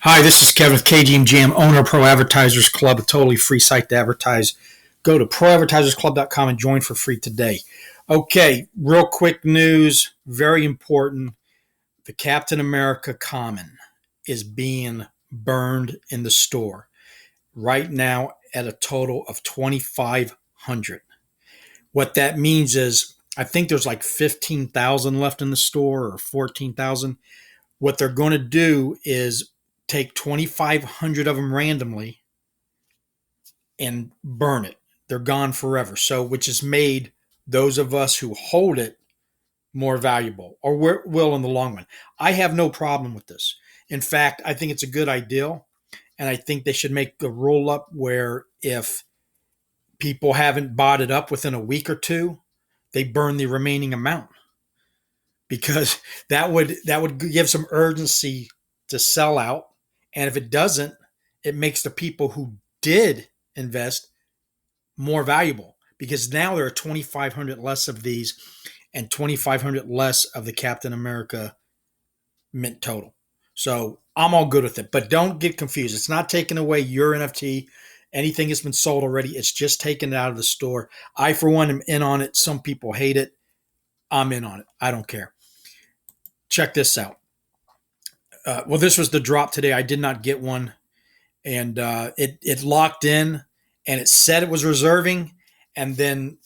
Hi, this is Kevin with KGM Jam, owner of Pro Advertisers Club, a totally free site to advertise. Go to proadvertisersclub.com and join for free today. Okay, real quick news, very important. The Captain America Common is being burned in the store right now at a total of 2,500. What that means is I think there's like 15,000 left in the store or 14,000. What they're going to do is take 2,500 of them randomly and burn it. They're gone forever. So, which has made those of us who hold it more valuable, or will in the long run. I have no problem with this. In fact, I think it's a good idea, and I think they should make a rule up where if people haven't bought it up within a week or two, they burn the remaining amount, because that would give some urgency to sell out. And if it doesn't, it makes the people who did invest more valuable, because now there are 2,500 less of these and 2,500 less of the Captain America mint total. So I'm all good with it, but don't get confused. It's not taking away your NFT. Anything has been sold already. It's just taken it out of the store. I, for one, am in on it. Some people hate it. I'm in on it. I don't care. Check this out. Well, this was the drop today. I did not get one, and it locked in, and it said it was reserving, and then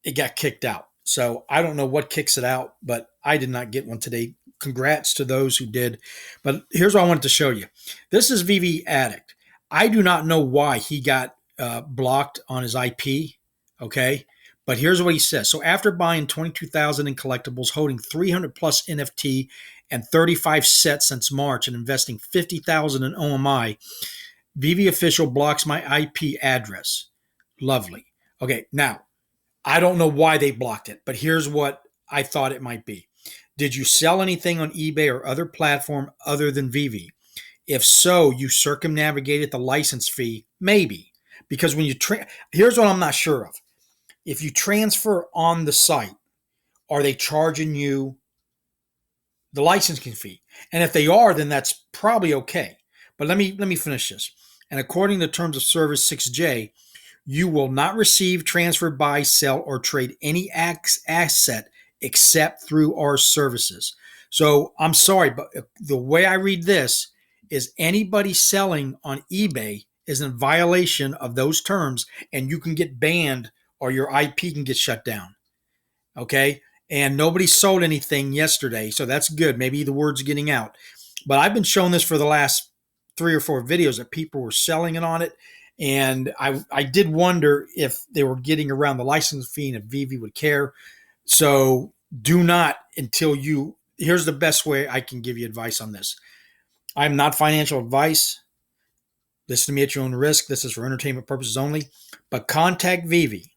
it got kicked out. So I don't know what kicks it out, but I did not get one today. Congrats to those who did. But here's what I wanted to show you. This is VeVe Addict. I do not know why he got blocked on his IP. Okay. But here's what he says. So after buying 22,000 in collectibles, holding 300 plus NFT and 35 sets since March, and investing 50,000 in OMI, VeVe official blocks my IP address. Lovely. Okay. Now, I don't know why they blocked it, but here's what I thought it might be. Did you sell anything on eBay or other platform other than VeVe? If so, you circumnavigated the license fee? Maybe. Because when you here's what I'm not sure of. If you transfer on the site, are they charging you the licensing fee? And if they are, then that's probably okay. But let me finish this. And according to terms of service 6J, you will not receive, transfer, buy, sell, or trade any asset except through our services. So I'm sorry, but the way I read this is anybody selling on eBay is in violation of those terms, and you can get banned or your IP can get shut down. Okay? And nobody sold anything yesterday, so that's good. Maybe the word's getting out. But I've been showing this for the last 3 or 4 videos that people were selling it on it. And I did wonder if they were getting around the license fee and if VeVe would care. So do not here's the best way I can give you advice on this. I'm not financial advice. Listen to me at your own risk. This is for entertainment purposes only. But contact VeVe.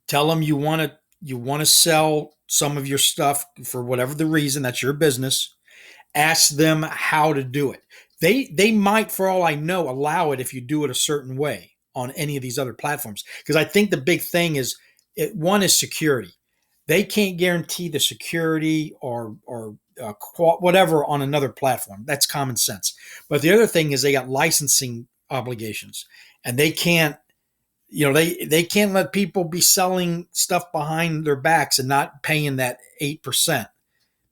Tell them you want to sell some of your stuff for whatever the reason. That's your business. Ask them how to do it. They might, for all I know, allow it if you do it a certain way on any of these other platforms. Because I think the big thing is, one is security. They can't guarantee the security or whatever on another platform. That's common sense. But the other thing is they got licensing obligations, and they can't, they can't let people be selling stuff behind their backs and not paying that 8%.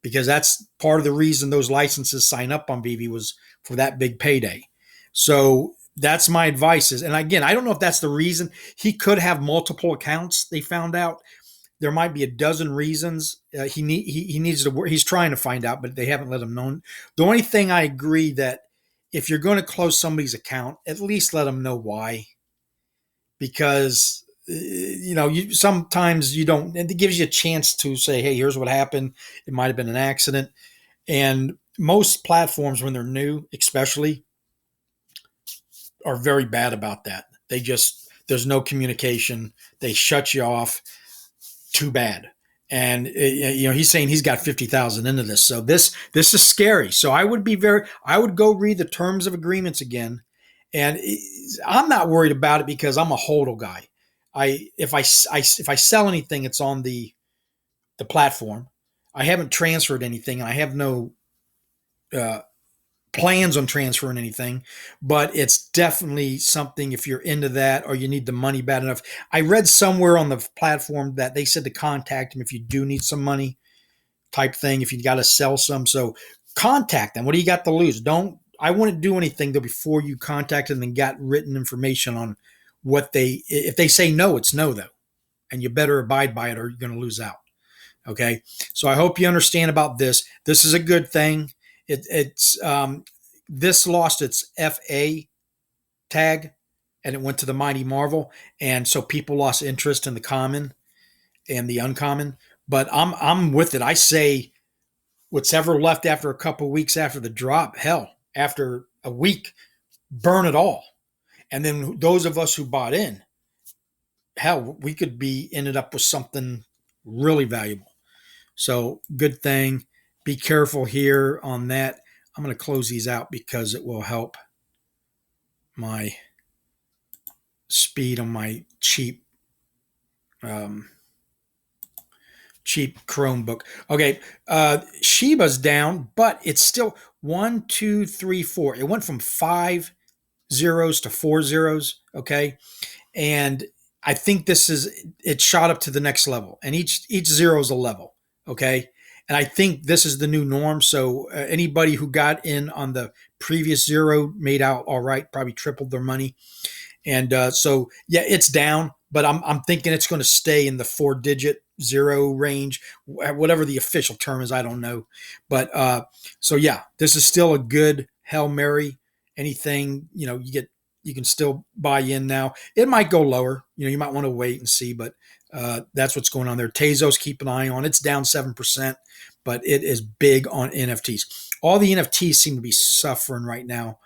Because that's part of the reason those licenses sign up on VeVe was for that big payday. So that's my advice. And again, I don't know if that's the reason. He could have multiple accounts. They found out there might be a dozen reasons. He needs to work. He's trying to find out, but they haven't let him know. The only thing I agree that if you're going to close somebody's account, at least let them know why. Because sometimes you don't, and it gives you a chance to say, hey, here's what happened. It might have been an accident. And most platforms, when they're new, especially, are very bad about that. There's no communication. They shut you off. Too bad. And he's saying he's got 50,000 into this. So this is scary. So I would go read the terms of agreements again. And I'm not worried about it because I'm a hodl guy. If I sell anything, it's on the platform. I haven't transferred anything, and I have no plans on transferring anything, but it's definitely something if you're into that or you need the money bad enough. I read somewhere on the platform that they said to contact them if you do need some money type thing, if you got to sell some. So contact them. What do you got to lose? I wouldn't do anything though before you contact them and got written information on if they say no, it's no though. And you better abide by it or you're going to lose out. Okay. So I hope you understand about this. This is a good thing. This lost its FA tag and it went to the Mighty Marvel. And so people lost interest in the common and the uncommon, but I'm with it. I say what's ever left after a couple of weeks after the drop, hell, after a week, burn it all. And then those of us who bought in, hell, we could be ended up with something really valuable. So good thing. Be careful here on that. I'm going to close these out because it will help my speed on my cheap Chromebook. Okay, Shiba's down, but it's still 1, 2, 3, 4. It went from 5 zeros to 4 zeros. Okay, and I think it shot up to the next level, and each zero is a level. Okay, and I think this is the new norm. So anybody who got in on the previous zero made out all right, probably tripled their money. And so, yeah, it's down, but I'm thinking it's going to stay in the 4-digit zero range, whatever the official term is. I don't know. But so, yeah, this is still a good Hail Mary. Anything, you can still buy in now. It might go lower. You might want to wait and see, but that's what's going on there. Tezos, keep an eye on. It's down 7%, but it is big on NFTs. All the NFTs seem to be suffering right now.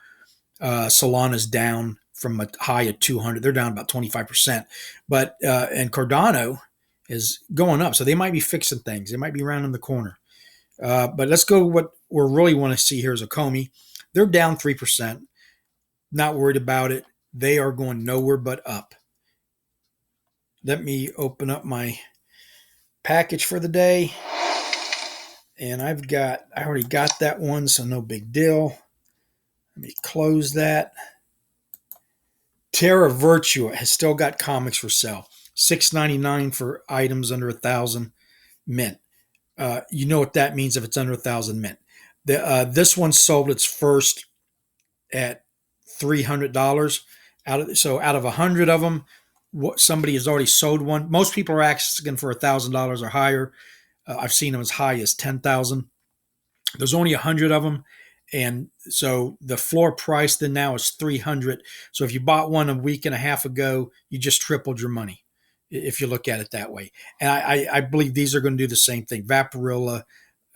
Solana's down from a high of 200. They're down about 25%. But and Cardano is going up. So they might be fixing things. They might be rounding the corner. But let's go what we really want to see here is Akomi. They're down 3%. Not worried about it. They are going nowhere but up. Let me open up my package for the day. And I already got that one, so no big deal. Let me close that. Terra Virtua has still got comics for sale. $6.99 for items under 1,000 mint. You know what that means if it's under 1,000 mint. This one sold its first at $300. Out of 100 of them, somebody has already sold one. Most people are asking for $1,000 or higher. I've seen them as high as 10,000. There's only 100 of them. And so the floor price then now is 300. So if you bought one a week and a half ago, you just tripled your money if you look at it that way. And I believe these are going to do the same thing. Vaporilla,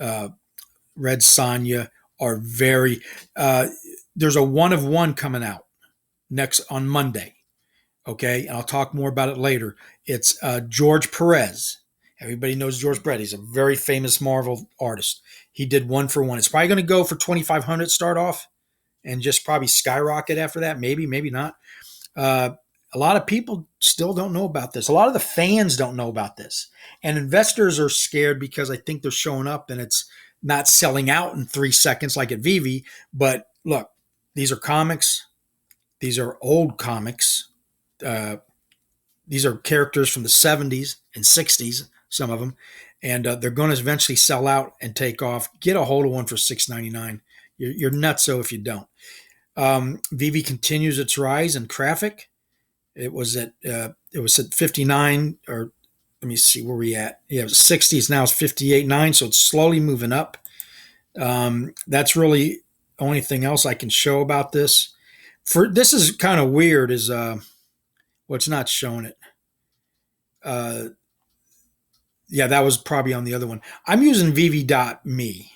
Red Sonja are very, there's a one of one coming out next on Monday. Okay. And I'll talk more about it later. It's George Perez. Everybody knows George Perez. He's a very famous Marvel artist. He did one for one. It's probably going to go for 2,500 start off and just probably skyrocket after that. Maybe, maybe not. A lot of people still don't know about this. A lot of the fans don't know about this. And investors are scared because I think they're showing up and it's not selling out in 3 seconds like at VeVe. But look, these are comics. These are old comics. These are characters from the 70s and 60s, some of them. And they're going to eventually sell out and take off. Get a hold of one for $6.99. You're nutso if you don't. VeVe continues its rise in traffic. It was at 59, or let me see where we at. Yeah, it was 60s. Now it's 58.9, so it's slowly moving up. That's really the only thing else I can show about this. This is kind of weird. Is it's not showing it. Yeah, that was probably on the other one. I'm using VeVe.me.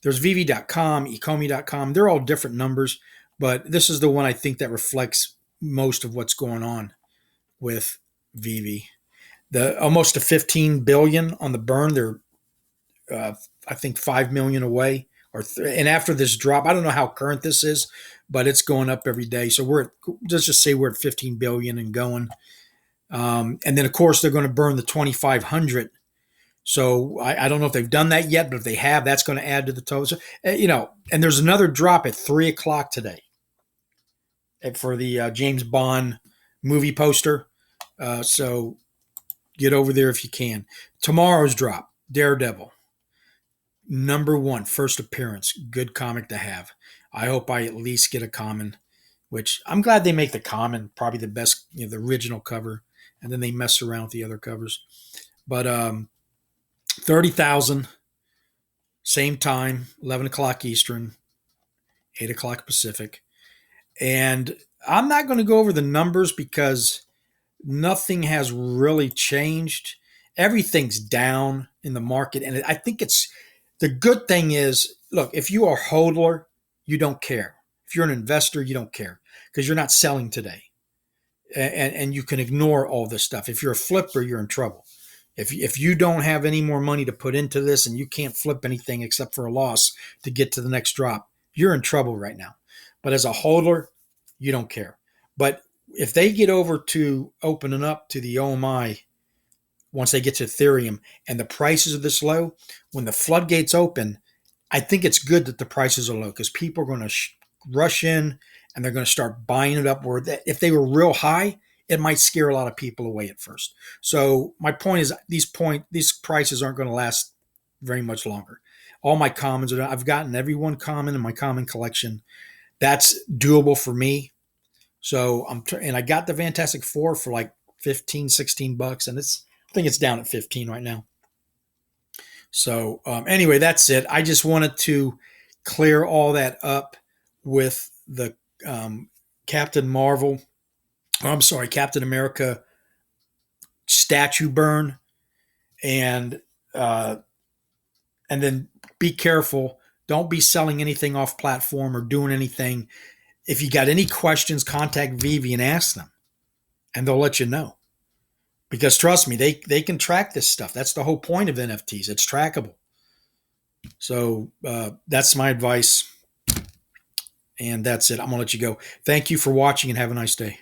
There's VeVe.com, Ecomi.com. They're all different numbers, but this is the one I think that reflects most of what's going on with VeVe. The almost to 15 billion on the burn. They're I think 5 million away. And after this drop, I don't know how current this is, but it's going up every day. So let's just say we're at 15 billion and going. And then of course they're going to burn the 2,500 So I don't know if they've done that yet, but if they have, that's going to add to the total. So, and there's another drop at 3 o'clock today for the James Bond movie poster. So get over there if you can. Tomorrow's drop, Daredevil, #1, first appearance, good comic to have. I hope I at least get a common, which I'm glad they make the common probably the best, the original cover, and then they mess around with the other covers. But 30,000, same time, 11 o'clock Eastern, 8 o'clock Pacific. And I'm not going to go over the numbers because nothing has really changed. Everything's down in the market. And I think the good thing is, look, if you are a hodler, you don't care. If you're an investor, you don't care because you're not selling today. And you can ignore all this stuff. If you're a flipper, you're in trouble. If you don't have any more money to put into this and you can't flip anything except for a loss to get to the next drop, you're in trouble right now. But as a holder, you don't care. But if they get over to opening up to the OMI, once they get to Ethereum and the prices are this low, when the floodgates open, I think it's good that the prices are low because people are going to rush in and they're going to start buying it up. Where if they were real high, it might scare a lot of people away at first. So my point is these prices aren't going to last very much longer. All my commons I've gotten every one common in my common collection. That's doable for me. So and I got the Fantastic Four for like 15, 16 bucks, and I think it's down at 15 right now. So anyway, that's it. I just wanted to clear all that up with the Captain Marvel. I'm sorry, Captain America statue burn, and then be careful. Don't be selling anything off platform or doing anything. If you got any questions, contact VeVe and ask them, and they'll let you know. Because trust me, they can track this stuff. That's the whole point of NFTs. It's trackable. So that's my advice. And that's it. I'm going to let you go. Thank you for watching and have a nice day.